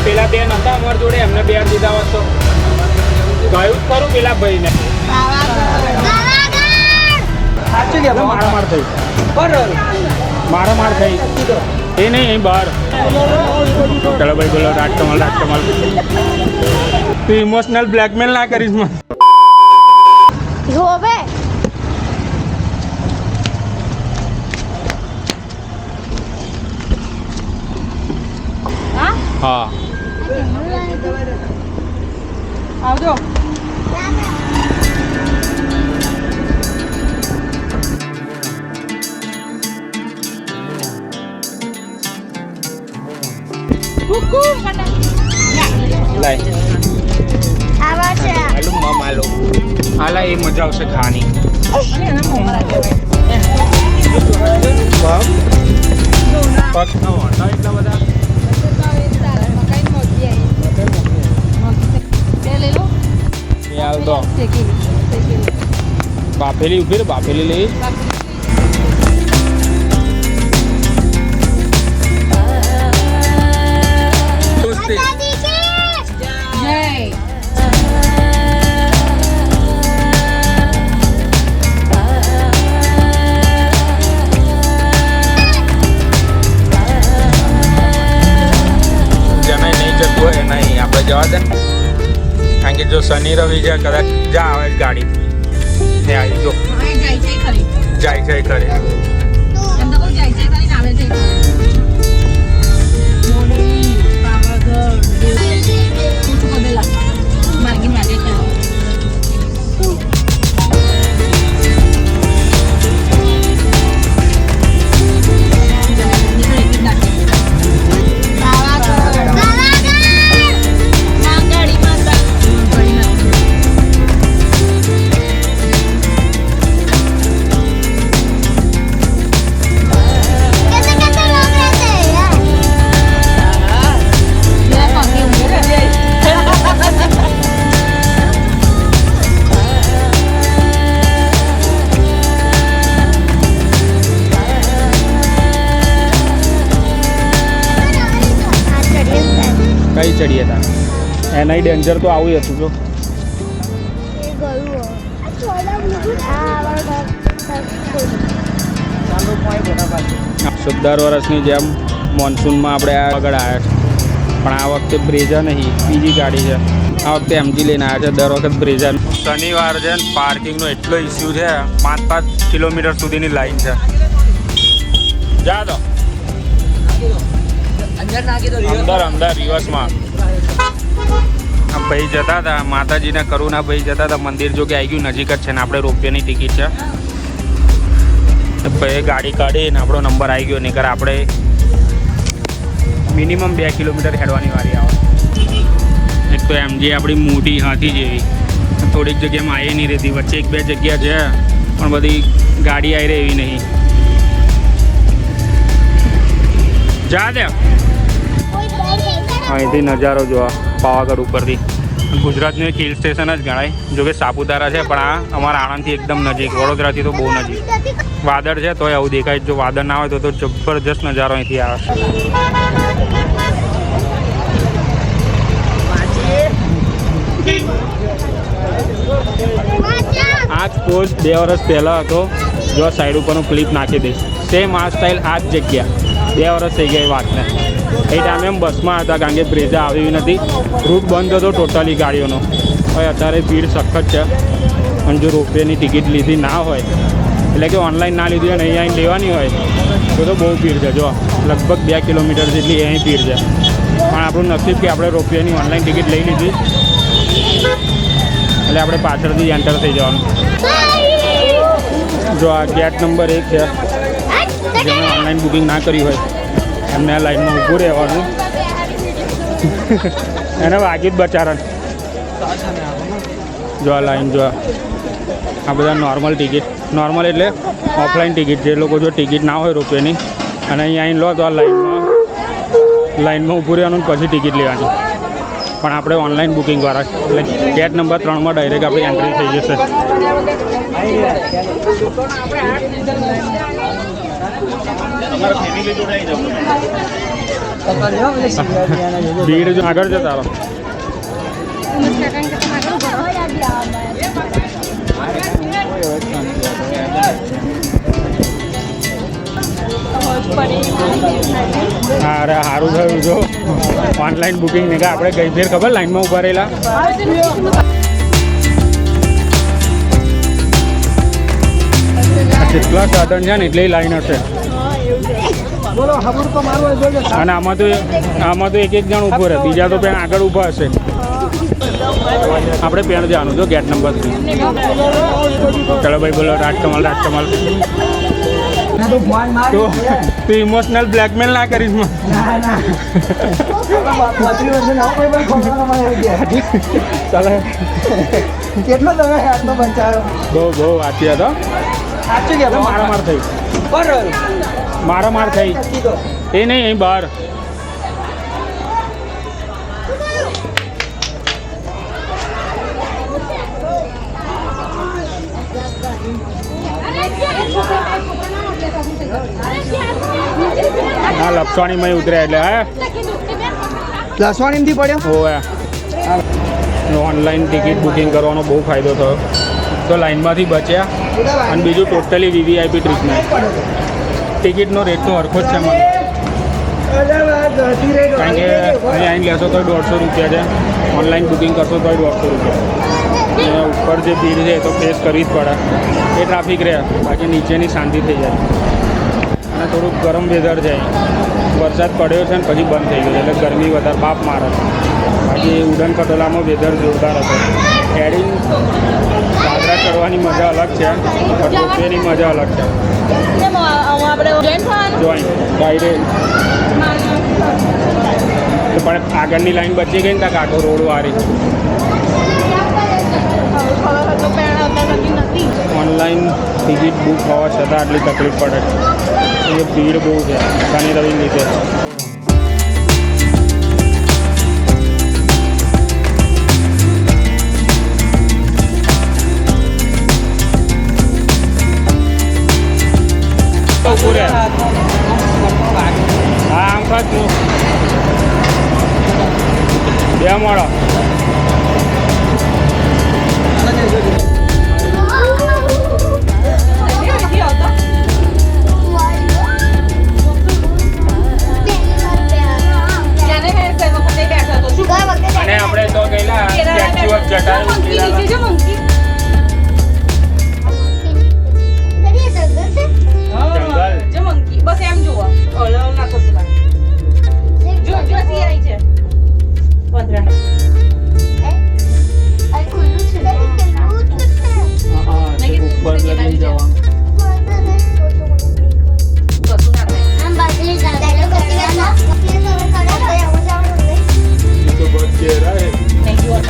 પેલા બેન હતા અમારા જોડે, એમને બેન દીધા હોત તો ગયું જ ખરું પેલા ભાઈને. મારા થઈ એ નહીં અહીં બહાર. ચલો ભાઈ બોલો રાજકમલ. તું ઇમોશનલ બ્લેકમેલ ના કરીશ મને. હા આવજો. હાલા એ મજા આવશે ખાવાની. એટલા બધા બાફેલી ઉભી રે, બાફેલી લઈ. જનાઈ નહીં જતું હોય નહીં આપણે જવા દે, કારણ કે જો શનિ રવિ છે કદાચ જા આવે ગાડી ને આવી જો જાય ખરી કઈ ચડીએ તા એના ડેન્જર તો આવું હતું જો. 17 વર્ષની જેમ મોન્સૂનમાં આપણે આગળ આવ્યા છે, પણ આ વખતે બ્રેઝા નહીં, બીજી ગાડી છે. આ વખતે એમજી લઈને આવ્યા છે, દર વખત બ્રેઝા. શનિવાર છે ને પાર્કિંગનો એટલો ઇસ્યુ છે, 5 કિલોમીટર સુધીની લાઈન છે. જા દો અંદર રિવર્સમાં. ભાઈ જતા હતા માતાજીને કરુણા ભાઈ જતા હતા મંદિર, જો કે આવી ગયું નજીક જ છે ને આપણે રોપિયાની ટિકિટ છે. ભાઈ ગાડી કાઢીને આપણો નંબર આવી ગયો, નહીં કર આપણે મિનિમમ 2 કિલોમીટર હેડવાની વારી આવે. એક તો એમજી આપણી મોટી હાથી જેવી, થોડીક જગ્યામાં આવી નહીં રહેતી, વચ્ચે 1-2 જગ્યા છે પણ બધી ગાડી આવી રહે એવી નહીં. જા દે અહીંથી નજારો જોવા પાવાગઢ ઉપરથી. ગુજરાતનું એક હિલ સ્ટેશન જ ગણાય, જો કે સાપુતારા છે પણ આ અમારા આણંદથી એકદમ નજીક, વડોદરાથી તો બહુ નજીક. વાદળ છે તોય આવું દેખાય, જો વાદળ ના હોય તો જબરજસ્ત નજારો અહીંથી આવે. આ જ પોસ્ટ 2 વર્ષ પહેલાં હતો, જો સાઈડ ઉપરનું ક્લિપ નાખી દઈશ. સેમ આ સ્ટાઇલ આ જ જગ્યા 2 વર્ષ થઈ ગયા એ વાતને. એ ટાઈમે એમ બસમાં હતા કારણ કે બ્રેઝા આવી નથી, રૂટ બંધ હતો ટોટલી ગાડીઓનો. હવે અત્યારે ભીડ સખત છે, પણ જો રોપવેની ટિકિટ લીધી ના હોય, એટલે કે ઓનલાઈન ના લીધી અને અહીં લેવાની હોય તો બહુ ભીડ છે. જો લગભગ 2 કિલોમીટર જેટલી અહીં ભીડ છે, પણ આપણું નસીબ કે આપણે રોપવેની ઓનલાઈન ટિકિટ લઈ લીધી એટલે આપણે પાછળથી એન્ટર થઈ જવાનું. જો આ ગેટ નંબર 1 છે, જેમણે ઓનલાઈન બુકિંગ ના કરી હોય એમને આ લાઈનમાં ઊભું રહેવાનું. એને વાગી જ બચારા. જો આ લાઈન જો આ બધા નોર્મલ ટિકિટ, નોર્મલ એટલે ઓફલાઈન ટિકિટ, જે લોકો જો ટિકિટ ના હોય રોપવેની અને અહીંયા આવીને લો તો આ લાઈનમાં ઊભું રહેવાનું પછી ટિકિટ લેવાની. પણ આપણે ઓનલાઈન બુકિંગવાળા એટલે ગેટ નંબર 3માં ડાયરેક્ટ આપણી એન્ટ્રી થઈ જશે. ભીડ જો આગળ છે તારો. હા અરે સારું થયું જો ઓનલાઈન બુકિંગ નહીં આપણે ગઈ ફેર ખબર લાઈનમાં ઊભા રહેલા. જેટલા સાધન છે ને એટલી લાઈન હશે. અને આમાં તો એક જણ ઊભો રહે, બીજા તો પેન આગળ ઊભા હશે. આપણે પેણ જવાનું જો ગેટ નંબર 3. ચલો ભાઈ બોલો રાજકમલ. તું ઇમોશનલ બ્લેકમેલ ના કરીશ મને. ચાલે કેટલો તમે આટલો બચાવ્યો? બહુ વાંચી હતો. સાચું કે મારામાર થઈ એ નહીં અહીં બહાર. હા લપસવાણીમાં ઉતર્યા એટલે હા લસવાણીથી પડ્યો. હોવે ઓનલાઈન ટિકિટ બુકિંગ કરવાનો બહુ ફાયદો થયો. તો લાઈનમાંથી બચ્યા અને બીજું ટોટલી વીવીઆઈપી ટ્રીટમેન્ટ. ટિકિટનો રેટ તો હરખો જ છે મને, કારણ કે અહીં આવીને લેશો તો 150 રૂપિયા છે, ઓનલાઈન બુકિંગ કરશો તો 150 રૂપિયા. અને ઉપર જે ભીડ છે એ તો ફેસ કરવી જ પડે, એ ટ્રાફિક રહે, બાકી નીચેની શાંતિ થઈ જાય. અને થોડુંક ગરમ વેધર છે, વરસાદ પડ્યો છે ને પછી બંધ થઈ ગયો એટલે ગરમી વધારે બાપ મારે. બાકી ઉડન ખટોલામાં વેધર જોરદાર હતો. હેડિંગ દાદરા ચડવાની મજા અલગ છે, રોપવેની મજા અલગ છે. જોઈન ડાયરેક્ટ પણ આગળની લાઈન બચી ગઈ ને ત્યાં કાંઠો રોડ વાળી. ઓનલાઈન ટિકિટ બુક હોવા છતાં આટલી તકલીફ પડે છે. ભીડ બહુ છે શનિ રવિ લીધે. હા આમ ખાતું બે મળો. અને આપણે તો ગયેલા સ્ટેચ્યુ ઓફ જટાયુ. બસ એમ જુઓ ના કશું જો સિયાઈ છે પધરા ઉપર લગી જવાનું. કશું ના થાય તો બસ ચહેરા હે. Thank you.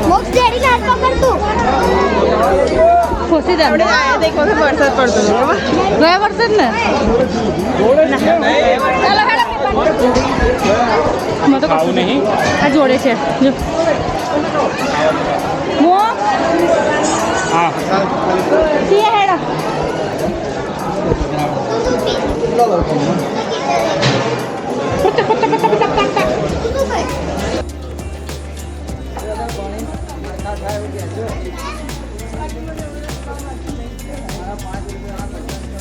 મોક્ષ ડેડી ને હાથ પકડ તું. ખુશી દે આપણે આયા તો એક વખત વરસાદ પડતો હતો બરાબર ગયા વરસાદ ને ચાલો હેડો મત ખાવું નહીં. આ જોડે છે જો મો હા તી હેડો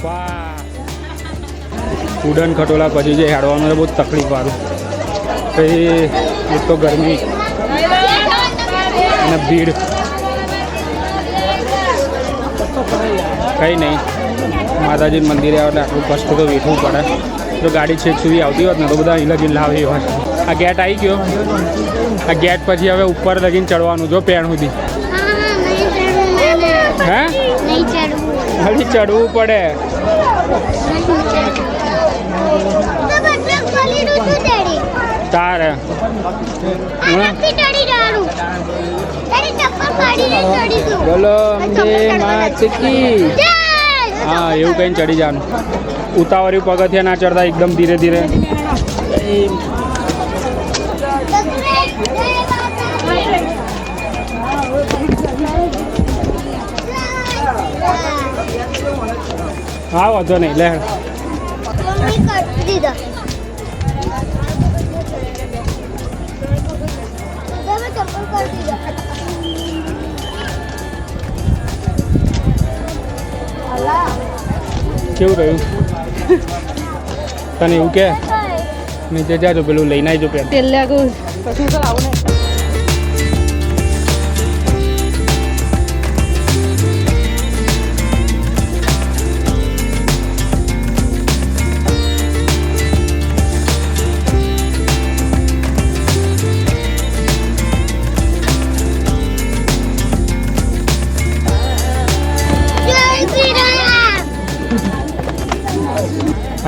વાહ ઉડન ખટોલા પછી જે હેડવાનું છે બહુ તકલીફવાળું. પછી એક તો ગરમી અને ભીડ. કંઈ નહીં, માતાજી મંદિરે આવે એટલે આટલું કષ્ટ તો વેઠવું પડે. જો ગાડી છેક સુધી આવતી હોત ને તો બધા અહીં લગીને લાવે હોત. આ ગેટ આવી ગયો. આ ગેટ પછી હવે ઉપર લગીને ચડવાનું જો પેણ સુધી. હે ખાલી ચડવું પડે. તારે બોલો અંબે માત કી. હા એવું કંઈ ચડી જવાનું. ઉતાવળી પગથિયા ના ચડતા, એકદમ ધીરે ધીરે. હા વાંધો નહીં લે. કેવું રહ્યું તને? એવું કે નીચે જાજો, પેલું લઈને આવજો પેન. તેલ લાગુ પછી તો આવું નહીં.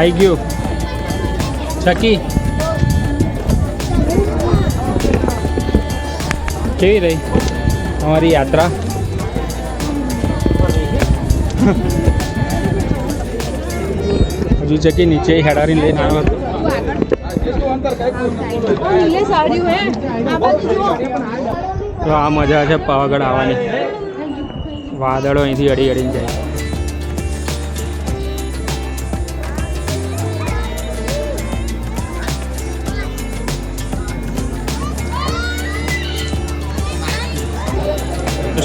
આવી ગયું ચકી. કેવી રહી અમારી યાત્રા? હજુ ચકી નીચે હેડારી લઈને આવ્યો હતો. તો આ મજા છે પાવાગઢ આવવાની. વાદળો અહીંથી અડી અડીને જાય.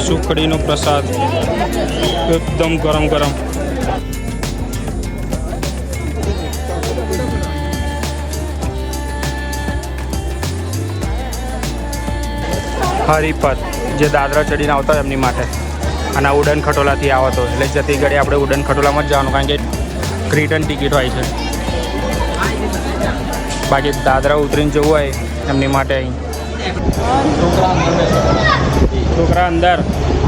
સુખડીનો પ્રસાદ એકદમ ગરમ ગરમ. હરિપથ જે દાદરા ચડીને આવતા હોય એમની માટે. અને ઉડન ખટોલાથી આવતો એટલે જતી ઘડી આપણે ઉડન ખટોલામાં જ જવાનું, કારણ કે રિટર્ન ટિકિટ હોય છે. બાકી દાદરા ઉતરીને જવું હોય એમની માટે અહીં છોકરા અંદર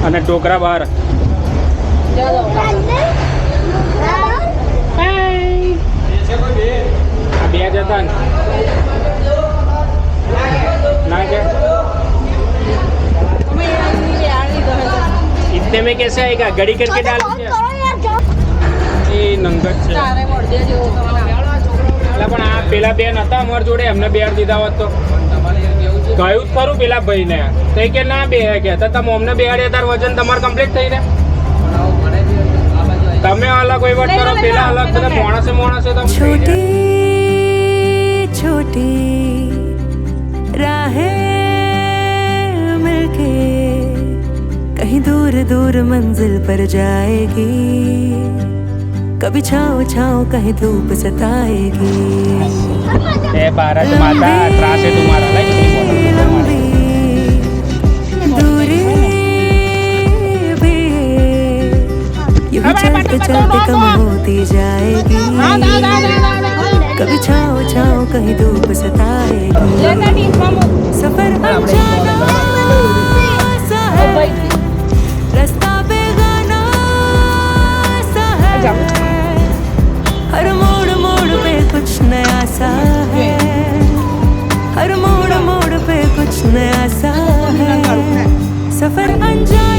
અને ટોકરા બહાર. આ બે જતા ના કે इतने में कैसे आएगा? गड़ी करके डाल એ નંગત છે. પણ આ પેલા બેન હતા અમારી જોડે, એમને બેડ દીધા હોત તો કહ્યું જ ખરું પેલા ભાઈને તો કે ના બે કે તમે અમને બેહાડ્યા તાર વજન તમારે કમ્પ્લીટ થઈ રહે. તમે અલગ વહીવટ કરો, પેલા અલગ, બધા માણસે માણસે તમે. छोटी छोटी राहें मिलके कहीं दूर दूर मंजिल पर जाएगी, कभी छाँव छाँव कहीं धूप सताएगी. ए भारत माता त्रास है तुम्हारा. चलते चलते कम होती जाएगी, कभी छाँव छाँव कहीं धूप सताएगी. सफर अनजाना सा है, रास्ता बेगाना सा है, हर मोड़ मोड़ पे कुछ नया सा है, हर मोड़ मोड़ पे कुछ नया सा है. सफर अनजाना